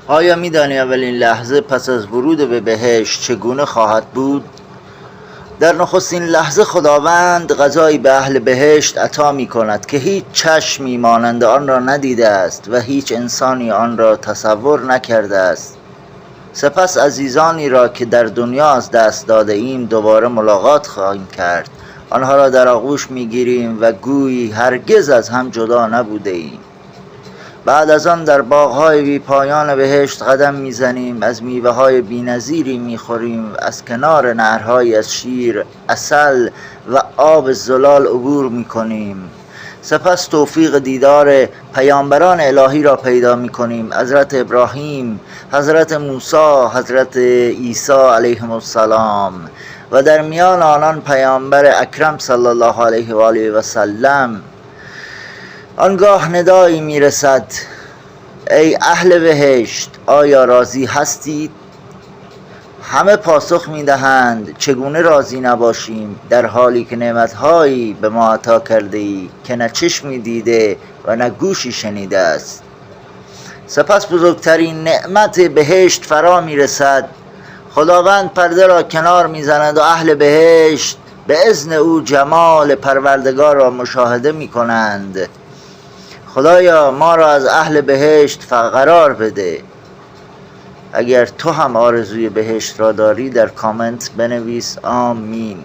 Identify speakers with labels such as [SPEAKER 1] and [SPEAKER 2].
[SPEAKER 1] آیا می‌دانی اولین لحظه پس از ورود به بهشت چگونه خواهد بود؟ در نخستین لحظه خداوند غذایی به اهل بهشت عطا می‌کند که هیچ چشمی مانند آن را ندیده است و هیچ انسانی آن را تصور نکرده است. سپس عزیزانی را که در دنیا از دست داده ایم دوباره ملاقات خواهیم کرد. آنها را در آغوش می‌گیریم و گویی هرگز از هم جدا نبوده ایم. بعد از آن در باغ‌های بی پایان بهشت قدم می‌زنیم، از میوه‌های بی‌نظیری می‌خوریم، از کنار نهرهایی از شیر، عسل و آب زلال عبور می‌کنیم. سپس توفیق دیدار پیامبران الهی را پیدا می‌کنیم، حضرت ابراهیم، حضرت موسی، حضرت عیسی علیهم السلام و در میان آنان پیامبر اکرم صلی الله علیه و آله و سلم. آنگاه ندایی میرسد: ای اهل بهشت، آیا راضی هستید؟ همه پاسخ میدهند: چگونه راضی نباشیم در حالی که نعمتهایی به ما عطا کرده ای که نه چشمی دیده و نه گوشی شنیده است. سپس بزرگترین نعمت بهشت فرا میرسد. خداوند پرده را کنار میزند و اهل بهشت به اذن او جمال پروردگار را مشاهده میکنند. خدایا ما را از اهل بهشت قرار بده. اگر تو هم آرزوی بهشت را داری در کامنت بنویس آمین.